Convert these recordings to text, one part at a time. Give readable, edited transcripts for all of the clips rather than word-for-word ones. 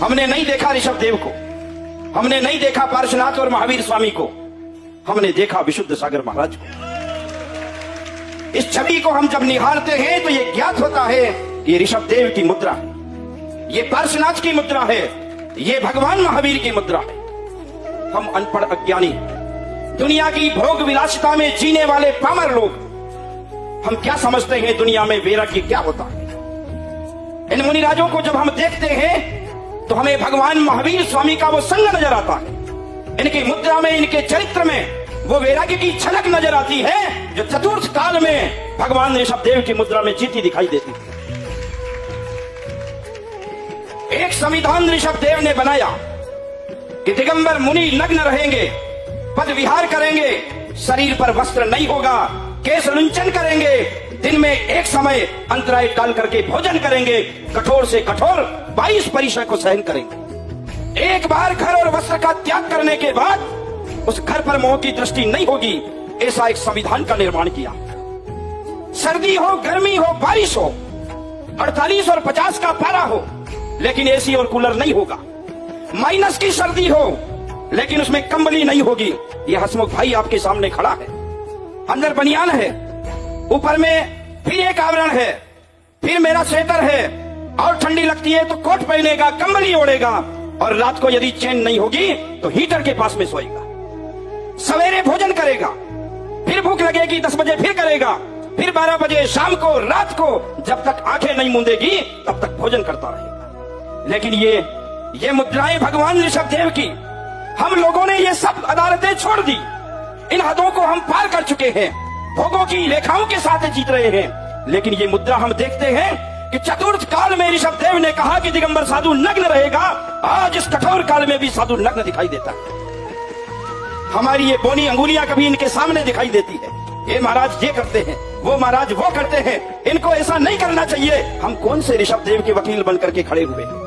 हमने नहीं देखा ऋषभ देव को, हमने नहीं देखा पार्श्वनाथ और महावीर स्वामी को, हमने देखा विशुद्ध सागर महाराज को। इस छवि को हम जब निहारते हैं तो यह ज्ञात होता है कि ऋषभ देव की मुद्रा है, ये पार्श्वनाथ की मुद्रा है, ये भगवान महावीर की मुद्रा है। हम अनपढ़ अज्ञानी, दुनिया की भोग विलासिता में जीने वाले पामर लोग, हम क्या समझते हैं दुनिया में वैराग्य क्या होता है। इन मुनिराजों को जब हम देखते हैं तो हमें भगवान महावीर स्वामी का वो संग नजर आता है, इनकी मुद्रा में, इनके चरित्र में वो वैराग्य की झलक नजर आती है जो चतुर्थ काल में भगवान ऋषभ देव की मुद्रा में जीती दिखाई देती है। एक संविधान ऋषभ देव ने बनाया कि दिगंबर मुनि नग्न रहेंगे, पद विहार करेंगे, शरीर पर वस्त्र नहीं होगा, केश लुंचन करेंगे, दिन में एक समय अंतराय टाल करके भोजन करेंगे, कठोर से कठोर 22 परिचय को सहन करेंगे। एक बार घर और वस्त्र का त्याग करने के बाद उस घर पर मोह की दृष्टि नहीं होगी, ऐसा एक संविधान का निर्माण किया। सर्दी हो, गर्मी हो, बारिश हो, 48 और 50 का पारा हो, लेकिन एसी और कूलर नहीं होगा। माइनस की सर्दी हो लेकिन उसमें कंबली नहीं होगी। ये हसमुख भाई आपके सामने खड़ा है, अंदर बनियान है, ऊपर में फिर एक आवरण है, फिर मेरा स्वेटर है, और ठंडी लगती है तो कोट पहनेगा, कंबली ओढ़ेगा, और रात को यदि चैन नहीं होगी तो हीटर के पास में सोएगा। सवेरे भोजन करेगा, फिर भूख लगेगी 10 बजे फिर करेगा, फिर 12 बजे शाम को, रात को, जब तक आंखें नहीं मूंदेगी तब तक भोजन करता रहेगा। लेकिन ये मुद्राएं भगवान ऋषभ देव की, हम लोगों ने ये सब अदालतें छोड़ दी, इन हदों को हम पार कर चुके हैं, भोगों की लेखाओं के साथ जीत रहे हैं। लेकिन ये मुद्रा हम देखते हैं कि चतुर्थ काल में ऋषभ देव ने कहा कि दिगंबर साधु नग्न रहेगा। आज इस कठोर काल में भी साधु नग्न दिखाई देता है। हमारी ये बोनी अंगुलियां कभी इनके सामने दिखाई देती है, ये महाराज ये करते हैं, वो महाराज वो करते हैं, इनको ऐसा नहीं करना चाहिए। हम कौन से ऋषभ देव के वकील बनकर के खड़े हुए हैं?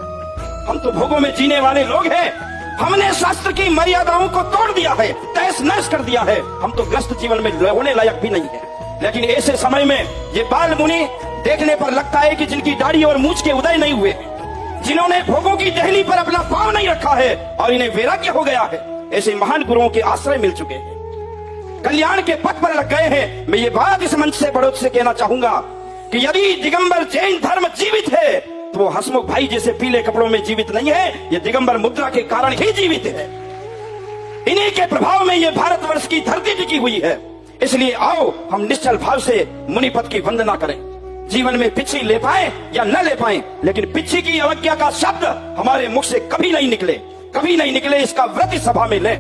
हम तो भोगों में जीने वाले लोग हैं। हमने शास्त्र की मर्यादाओं को तोड़ दिया है, तहस नहस कर दिया है। हम तो ग्रस्त जीवन में होने लायक भी नहीं है। लेकिन ऐसे समय में ये बाल मुनि देखने पर लगता है कि जिनकी दाढ़ी और मूछ के उदय नहीं हुए, जिन्होंने भोगों की दहली पर अपना पांव नहीं रखा है और इन्हें वैराग्य हो गया है, ऐसे महान गुरुओं के आश्रय मिल चुके हैं, कल्याण के पथ पर लग गए हैं। मैं ये बात इस मंच से बढ़ोत से कहना चाहूंगा कि यदि दिगंबर जैन धर्म जीवित है तो वो हसमुख भाई जैसे पीले कपड़ों में जीवित नहीं है, ये दिगंबर मुद्रा के कारण ही जीवित है। इन्हीं के प्रभाव में ये भारतवर्ष की धरती टिकी हुई है। इसलिए आओ हम निश्चल भाव से मुनिपद की वंदना करें। जीवन में पिछी ले पाए या न ले पाए, लेकिन पिछी की अवज्ञा का शब्द हमारे मुख से कभी नहीं निकले, कभी नहीं निकले, इसका व्रत इस सभा में ले।